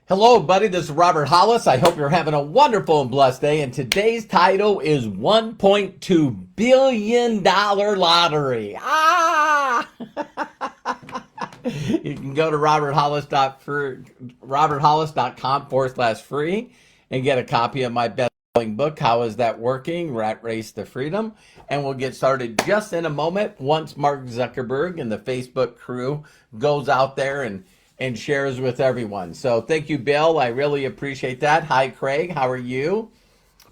Hello, buddy. This is Robert Hollis. I hope you're having a wonderful and blessed day. And today's title is $1.2 billion lottery. You can go to roberthollis.com/free and get a copy of my best-selling book, How Is That Working? Rat Race to Freedom. And we'll get started just in a moment once Mark Zuckerberg and the Facebook crew goes out there and shares with everyone. So thank you, Bill. I really appreciate that. Hi, Craig. How are you?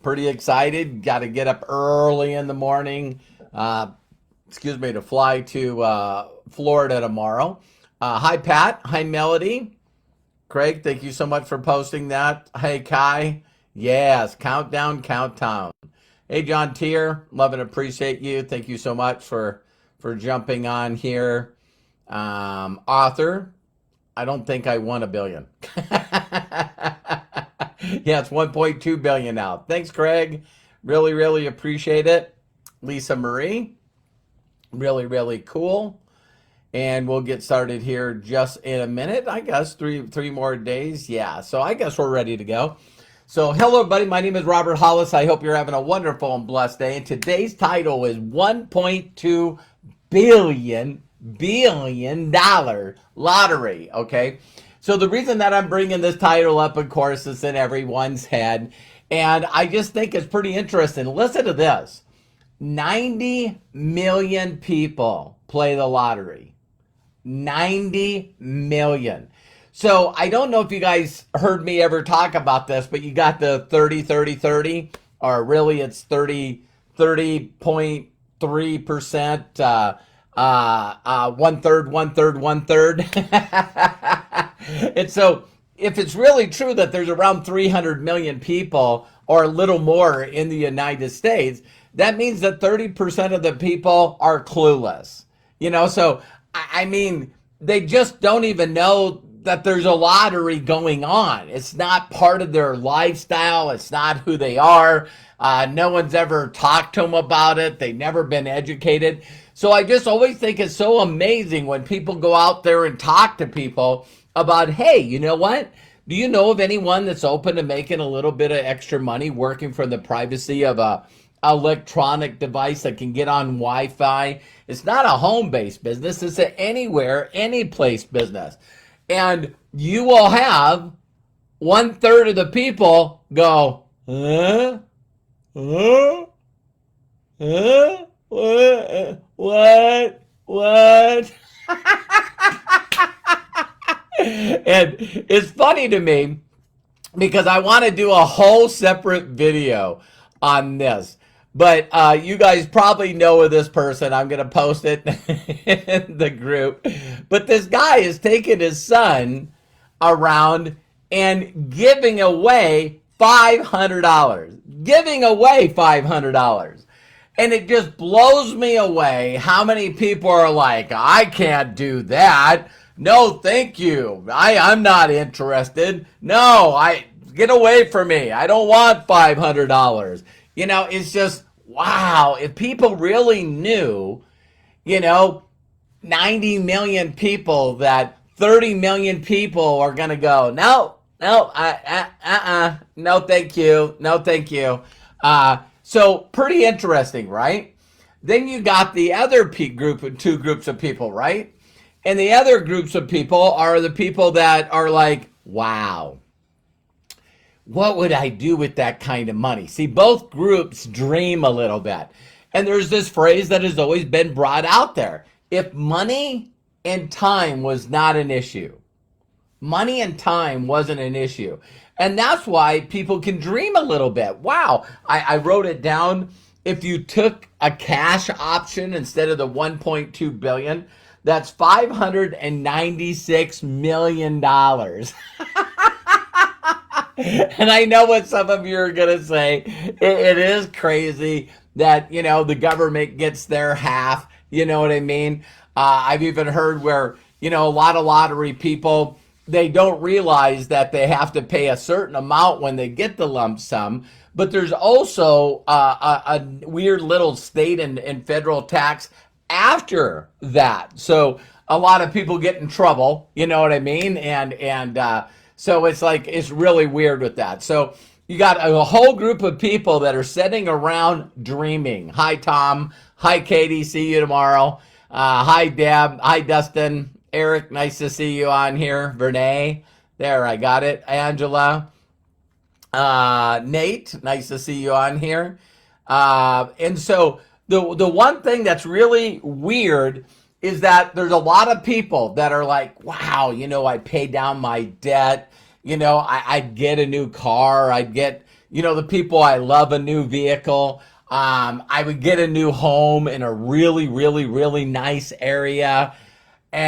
Pretty excited. Got to get up early in the morning, to fly to Florida tomorrow. Hi, Pat. Hi, Melody. Craig, thank you so much for posting that. Hey, Kai. Yes, countdown. Hey, John Tier. Love and appreciate you. Thank you so much for jumping on here. Author. I don't think I won $1 billion. Yeah, it's 1.2 billion now. Thanks, Craig. Really, really appreciate it. Lisa Marie. Really, really cool. And we'll get started here just in a minute. I guess three more days. Yeah, so I guess we're ready to go. So hello, everybody. My name is Robert Hollis. I hope you're having a wonderful and blessed day. And today's title is $1.2 billion lottery. Okay, so the reason that I'm bringing this title up, of course, is in everyone's head, and I just think it's pretty interesting. Listen to this: 90 million people play the lottery. 90 million. So I don't know if you guys heard me ever talk about this, but you got the 30, or really it's 30.3%. One third. And so if it's really true that there's around 300 million people or a little more in the United States, that means that 30% of the people are clueless. So I mean, they just don't even know that there's a lottery going on. It's not part of their lifestyle. It's not who they are. No one's ever talked to them about it. They've never been educated. So I just always think it's so amazing when people go out there and talk to people about, hey, you know what? Do you know of anyone that's open to making a little bit of extra money working from the privacy of a electronic device that can get on Wi-Fi? It's not a home-based business. It's an anywhere, any place business. And you will have 1/3 of the people go, what? And it's funny to me because I want to do a whole separate video on this. But you guys probably know of this person. I'm going to post it in the group. But this guy is taking his son around and giving away $500. And it just blows me away how many people are like, I can't do that. No, thank you. I'm not interested. No, get away from me. I don't want $500. It's just, wow. If people really knew, 90 million people, that 30 million people are going to go, no, no, thank you. So pretty interesting, right? Then you got the other two groups of people, right? And the other groups of people are the people that are like, wow, what would I do with that kind of money? See, both groups dream a little bit. And there's this phrase that has always been brought out there. If money and time was not an issue, money and time wasn't an issue. And that's why people can dream a little bit. Wow, I wrote it down. If you took a cash option instead of the 1.2 billion, that's $596 million. And I know what some of you are going to say. It is crazy that, the government gets their half. You know what I mean? I've even heard where, a lot of lottery people, they don't realize that they have to pay a certain amount when they get the lump sum. But there's also a weird little state and federal tax after that. So a lot of people get in trouble, you know what I mean? And So it's like, it's really weird with that. So you got a whole group of people that are sitting around dreaming. Hi, Tom. Hi, Katie. See you tomorrow. Hi, Deb. Hi, Dustin. Eric, nice to see you on here. Vernay. There, I got it. Angela. Nate, nice to see you on here. And so the one thing that's really weird is that there's a lot of people that are like, wow, I paid down my debt. I'd get a new car. I'd get, the people I love, a new vehicle. I would get a new home in a really, really, really nice area. And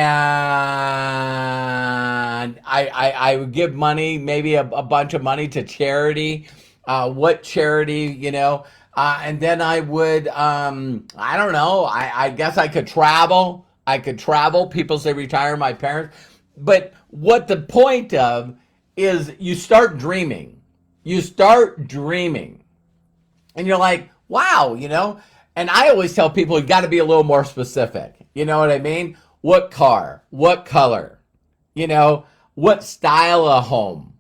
I would give money, maybe a bunch of money to charity. What charity, and then I would, I don't know, I guess I could travel. People say retire, my parents. But what the point of is you start dreaming. And you're like, wow, And I always tell people, you got to be a little more specific. You know what I mean? What car? What color? What style of home?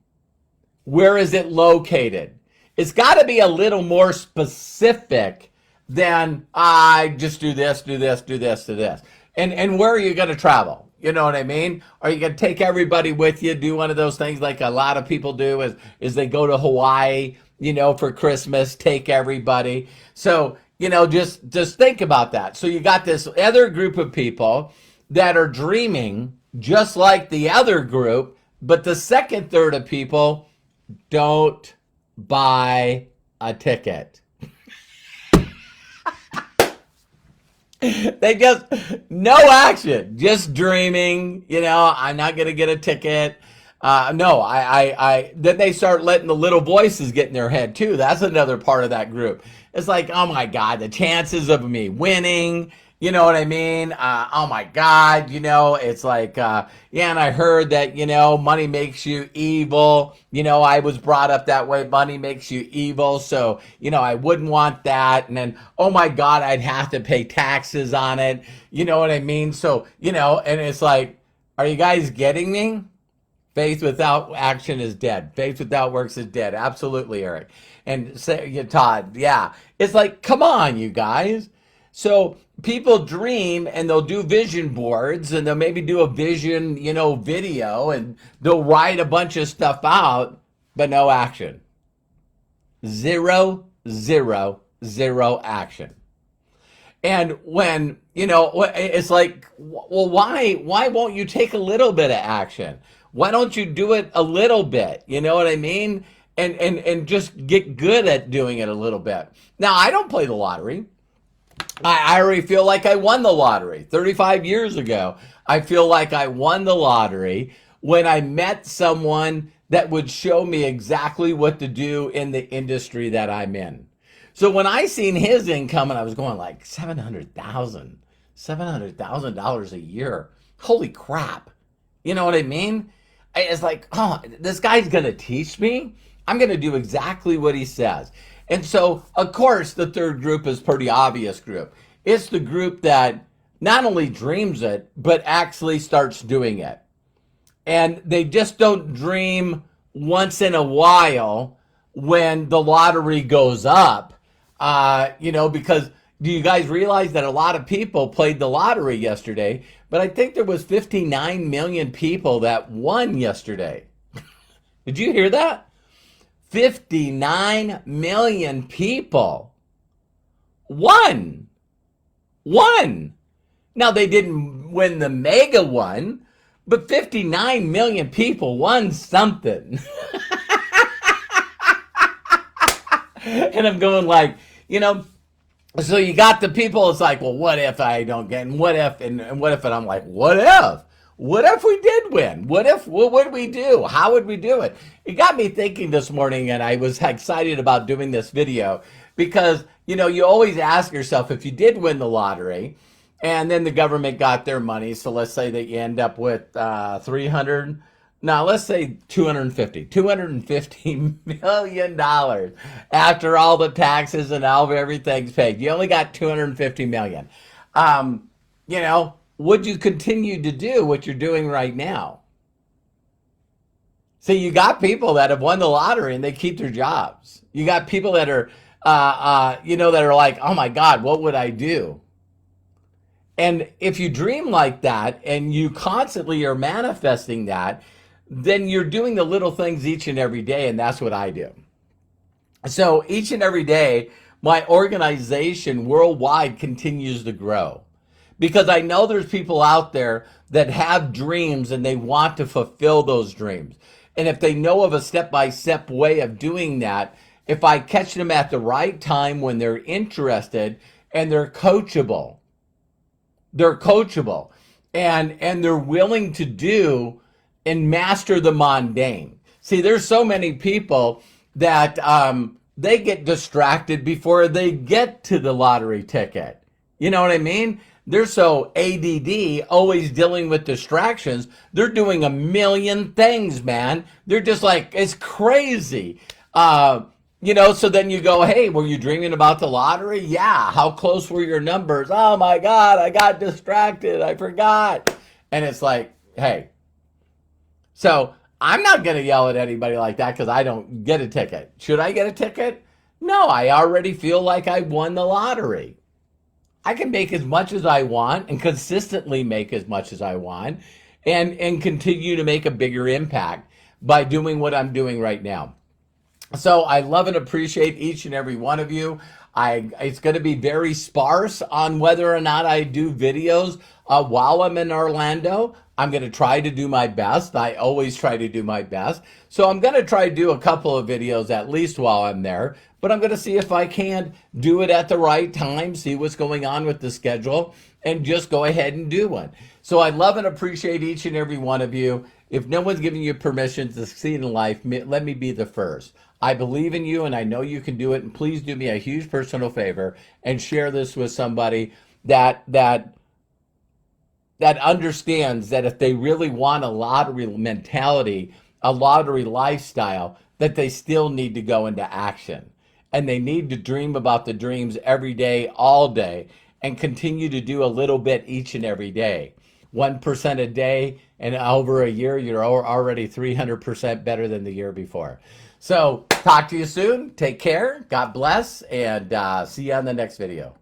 Where is it located? It's got to be a little more specific than I just do this, do this, do this, do this. And where are you going to travel? You know what I mean? Are you going to take everybody with you? Do one of those things like a lot of people do is they go to Hawaii, for Christmas, take everybody. So, just think about that. So you got this other group of people that are dreaming just like the other group, but the second third of people don't buy a ticket. They just, no action, just dreaming, I'm not going to get a ticket. Then they start letting the little voices get in their head too. That's another part of that group. It's like, oh my God, the chances of me winning, you know what I mean? Oh my God, it's like, yeah, and I heard that, money makes you evil. I was brought up that way. Money makes you evil. So, I wouldn't want that. And then, oh my God, I'd have to pay taxes on it. You know what I mean? So, and it's like, are you guys getting me? Faith without action is dead. Faith without works is dead. Absolutely, Eric. And say, Todd, yeah. It's like, come on, you guys. So people dream and they'll do vision boards and they'll maybe do a vision, video, and they'll write a bunch of stuff out, but no action. Zero, zero, zero action. And when, it's like, well, why won't you take a little bit of action? Why don't you do it a little bit? You know what I mean? And just get good at doing it a little bit. Now, I don't play the lottery. I already feel like I won the lottery 35 years ago. I feel like I won the lottery when I met someone that would show me exactly what to do in the industry that I'm in. So when I seen his income and I was going like $700,000 a year, holy crap. You know what I mean? It's like, oh, this guy's going to teach me. I'm going to do exactly what he says. And so, of course, the third group is pretty obvious group. It's the group that not only dreams it, but actually starts doing it. And they just don't dream once in a while when the lottery goes up, because do you guys realize that a lot of people played the lottery yesterday? But I think there was 59 million people that won yesterday. Did you hear that? 59 million people won. Now, they didn't win the mega one, but 59 million people won something. And I'm going like, so you got the people, it's like, well, what if I don't get, and what if, and I'm like, what if? What if we did win? What would we do? How would we do it? It got me thinking this morning, and I was excited about doing this video because, you always ask yourself, if you did win the lottery and then the government got their money, so let's say that you end up with let's say $250 million after all the taxes and all everything's paid. You only got $250 million. Would you continue to do what you're doing right now? See, you got people that have won the lottery and they keep their jobs. You got people that are, that are like, oh my God, what would I do? And if you dream like that and you constantly are manifesting that, then you're doing the little things each and every day. And that's what I do. So each and every day, my organization worldwide continues to grow because I know there's people out there that have dreams and they want to fulfill those dreams. And if they know of a step-by-step way of doing that, if I catch them at the right time when they're interested and they're coachable, and they're willing to do and master the mundane. See, there's so many people that they get distracted before they get to the lottery ticket. You know what I mean? They're so ADD, always dealing with distractions. They're doing a million things, man. They're just like, it's crazy. So then you go, hey, were you dreaming about the lottery? Yeah. How close were your numbers? Oh my God, I got distracted. I forgot. And it's like, hey. So I'm not going to yell at anybody like that because I don't get a ticket. Should I get a ticket? No, I already feel like I won the lottery. I can make as much as I want and consistently make as much as I want and continue to make a bigger impact by doing what I'm doing right now. So I love and appreciate each and every one of you. It's going to be very sparse on whether or not I do videos while I'm in Orlando. I'm going to try to do my best. I always try to do my best. So I'm going to try to do a couple of videos at least while I'm there. But I'm going to see if I can do it at the right time, see what's going on with the schedule, and just go ahead and do one. So I love and appreciate each and every one of you. If no one's giving you permission to succeed in life, let me be the first. I believe in you and I know you can do it. And please do me a huge personal favor and share this with somebody that understands that if they really want a lottery mentality, a lottery lifestyle, that they still need to go into action. And they need to dream about the dreams every day, all day, and continue to do a little bit each and every day. 1% a day, and over a year, you're already 300% better than the year before. So talk to you soon. Take care. God bless, and see you on the next video.